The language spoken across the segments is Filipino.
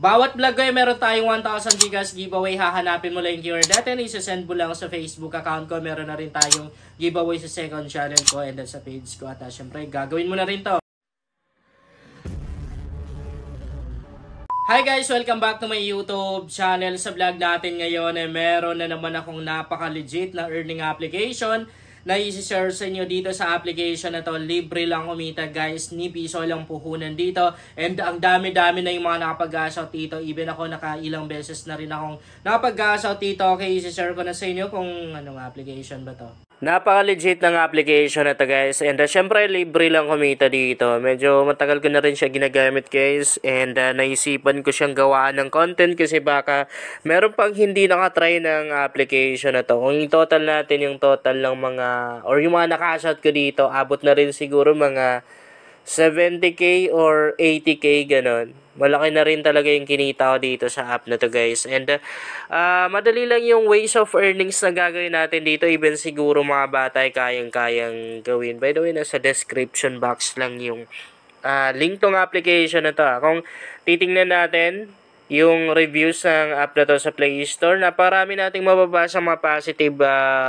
Bawat vlog ko meron tayong 1,000 gigas giveaway. Hahanapin mo lang yung keyword natin. Isasend mo lang sa Facebook account ko. Meron na rin tayong giveaway sa second channel ko and then sa page ko. At syempre, gagawin mo na rin to. Hi guys! Welcome back to my YouTube channel. Sa vlog natin ngayon meron na naman akong napaka-legit na earning application na isi-share sa inyo dito sa application na to. Libre lang kumita guys, ni piso lang puhunan dito. And ang dami-dami na yung mga nakapag-gash out dito. Even ako nakailang beses na rin akong nakapag-gash out dito. Okay, isi-share ko na sa inyo kung anong application ba to. Napaka-legit ng application na to guys. And syempre libre lang kumita dito. Medyo matagal ko na rin siya ginagamit guys. And naisipan ko siyang gawaan ng content kasi baka meron pang hindi nakatry ng application na to. Kung yung total natin, yung total ng mga or yung mga nakashot ko dito, abot na rin siguro mga 70k or 80k ganon. Malaki na rin talaga yung kinita ko dito sa app na to guys. And madali lang yung ways of earnings na gagawin natin dito. Even siguro mga bata ay kayang-kayang gawin. By the way, nasa description box lang yung link tong application na to. Kung titingnan natin yung reviews ng app na to sa Play Store, naparami nating mababasa mga positive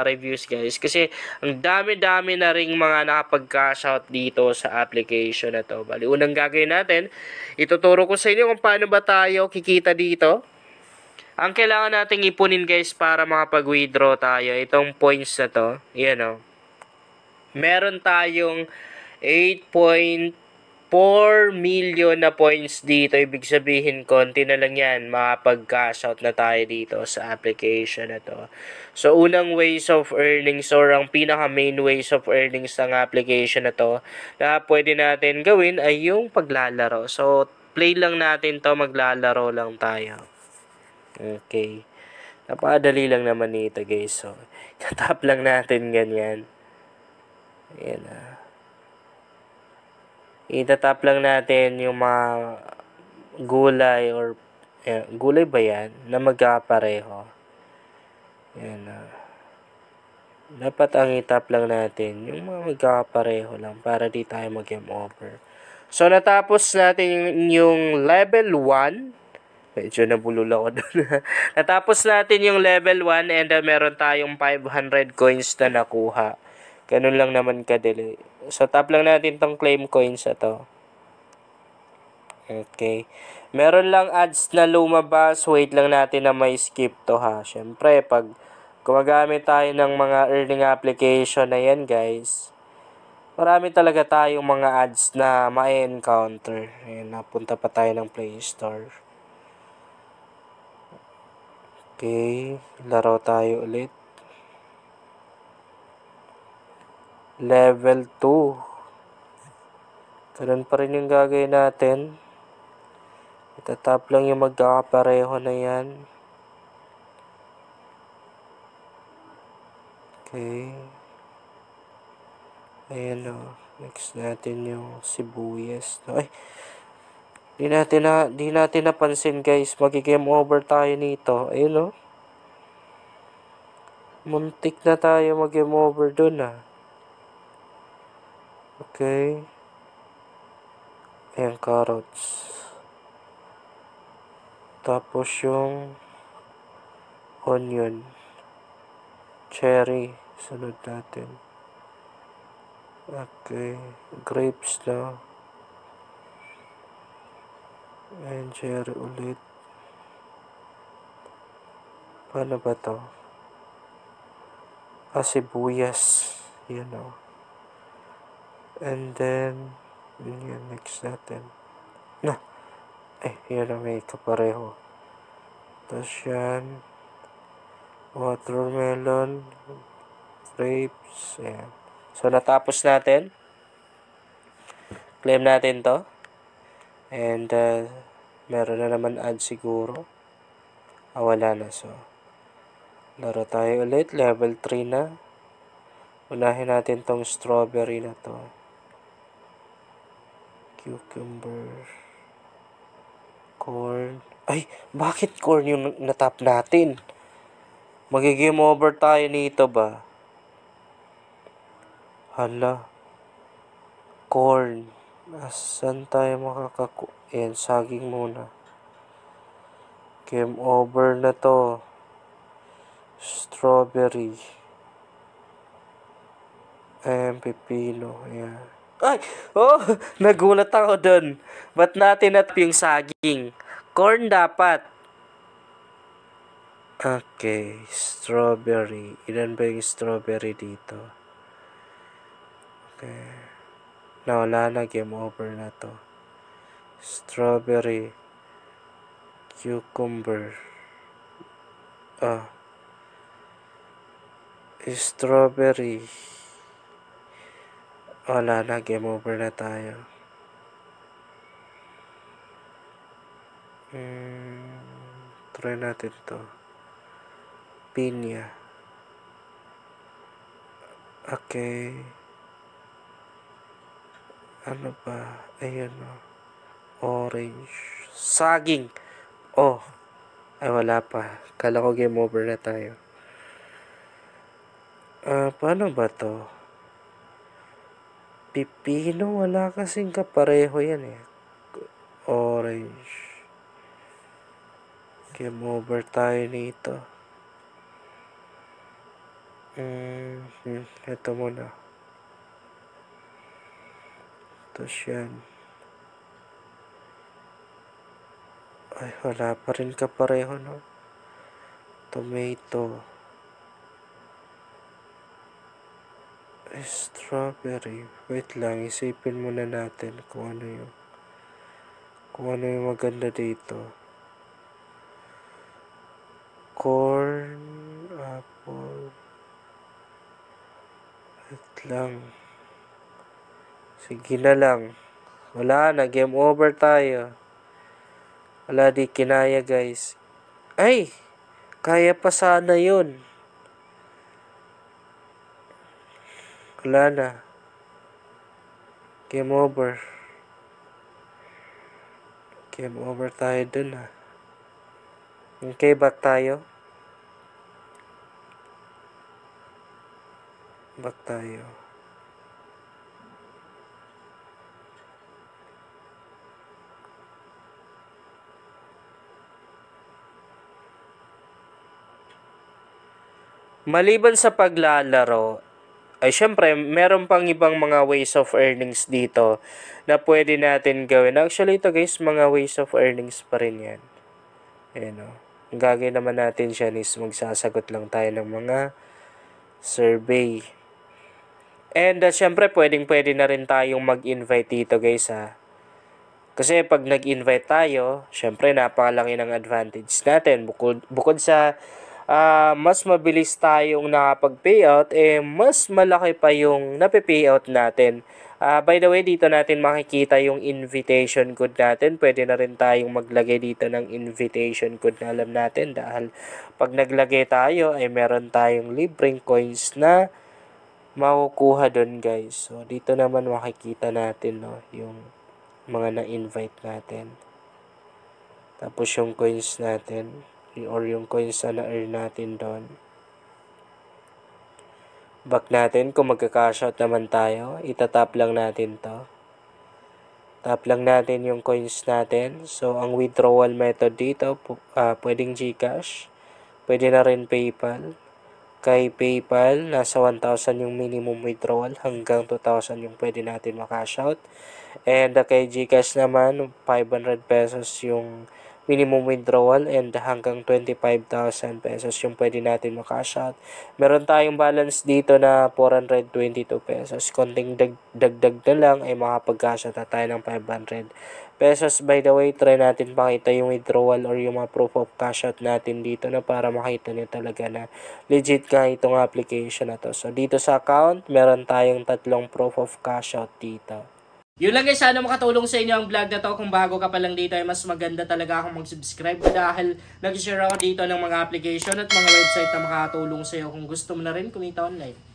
reviews guys. Kasi ang dami-dami na ring mga nakapag-cash out dito sa application na to. Bali, unang gagawin natin, ituturo ko sa inyo kung paano ba tayo kikita dito. Ang kailangan nating ipunin guys para makapag-withdraw tayo, itong points na to. Yan o. Meron tayong 8.4 million na points dito. Ibig sabihin, konti na lang yan. Makapag-cash out na tayo dito sa application na to. So, unang ways of earnings or ang pinaka-main ways of earnings ng application na to na pwede natin gawin ay yung paglalaro. So, play lang natin to. Maglalaro lang tayo. Okay. Napakadali lang naman nito guys. So, tatap lang natin ganyan. Ayan na. Itatap lang natin yung mga gulay or gulay ba yan na magkapareho. Yan. Dapat ang itap lang natin yung mga magkapareho lang para di tayo mag-game over. So natapos natin yung level 1. Medyo nabulol ako doon. Natapos natin yung level 1 and meron tayong 500 coins na nakuha. Ganun lang naman kadali. So, tap lang natin tong claim coins na to. Okay. Meron lang ads na lumabas. Wait lang natin na may skip to ha. Siyempre, pag gumagamit tayo ng mga earning application na yan guys, marami talaga tayong mga ads na ma-encounter. Ayan, napunta pa tayo ng Play Store. Okay. Laro tayo ulit. Level 2. Ganun pa rin yung gagawin natin. Itatap lang yung magkakapareho na yan. Okay. Ayan o. Next natin yung sibuyas. Ay! Di natin napansin guys. Mag-game over tayo nito. Ayun o. Muntik na tayo mag-game over dun ah. Okay. Ayan, carrots. Tapos yung onion. Cherry. Sunod natin. Okay. Grapes na. Ayan, cherry ulit. Paano ba to? Sibuyas. Yan o. And then, yun next natin. Yun na may kapareho. Tapos yan, watermelon, grapes, ayan. So, natapos natin. Claim natin to. And, meron na naman ad siguro. Wala na. So, laro tayo ulit. Level 3 na. Unahin natin tong strawberry na to. Cucumber, corn. Ay, bakit corn yung natap natin? Magigame over tayo nito ba? Hala. Corn. Asan tayo Ayan, saging muna. Game over na to. Strawberry. Pipino. Ayan. Ay! Oh! Nagulat ako dun. Ba't natin yung saging? Corn dapat. Okay. Strawberry. Ilan ba yung strawberry dito? Okay. Wala na. Game over na to. Strawberry. Cucumber. Strawberry. Wala na. Game over na tayo. Try natin to. Pinya. Okay. Ano ba? Ayan o. Orange. Saging. Oh. Ay, wala pa. Kala ko game over na tayo. Paano ba to? Pipino. Wala kasing kapareho yan eh. Orange. Game over tayo nito. Ito muna. Tapos yan. Ay, wala pa rin kapareho, no? Tomato. Strawberry. Wait lang, isipin muna natin kung ano yung maganda dito. Corn, apple. Wait lang. Sige na lang. Wala na, game over tayo. Wala, di kinaya guys. Ay! Kaya pa sana yun. Wala na. Game over. Game over tayo dun ha. Okay, back tayo. Back tayo. Maliban sa paglalaro, ay syempre, meron pang ibang mga ways of earnings dito na pwede natin gawin. Actually, ito guys, mga ways of earnings pa rin yan. Ayan o. Ang gagawin naman natin siya is magsasagot lang tayo ng mga survey. And syempre, pwede na rin tayong mag-invite dito guys ha. Kasi pag nag-invite tayo, syempre, napakalaki ng advantage natin. Bukod sa mas mabilis tayong nakapag-payout, mas malaki pa yung nape-payout natin. By the way, dito natin makikita yung invitation code natin. Pwede na rin tayong maglagay dito ng invitation code na alam natin dahil pag naglagay tayo ay meron tayong libreng coins na makukuha doon guys. So, dito naman makikita natin yung mga na-invite natin. Tapos yung coins natin or yung coins na na-earn natin doon. Back natin kung magka-cashout naman tayo. Itatap lang natin to. Tap lang natin yung coins natin. So, ang withdrawal method dito, pwedeng GCash. Pwede na rin PayPal. Kay PayPal, nasa 1,000 yung minimum withdrawal. Hanggang 2,000 yung pwede natin makashout. And kay GCash naman, 500 pesos yung minimum withdrawal and hanggang 25,000 pesos yung pwede natin makash out. Meron tayong balance dito na 422 pesos. Konting dagdag na lang ay makapag-cash out na tayo ng 500 pesos. By the way, try natin pakita yung withdrawal or yung mga proof of cash out natin dito na para makita nyo talaga na legit nga itong application na to. So, dito sa account, meron tayong 3 proof of cash out dito. Yun lang guys, sana makatulong sa inyo ang vlog na to. Kung bago ka pa lang dito ay mas maganda talaga akong mag-subscribe dahil nag-share ako dito ng mga application at mga website na makatulong sa iyo kung gusto mo na rin kumita online.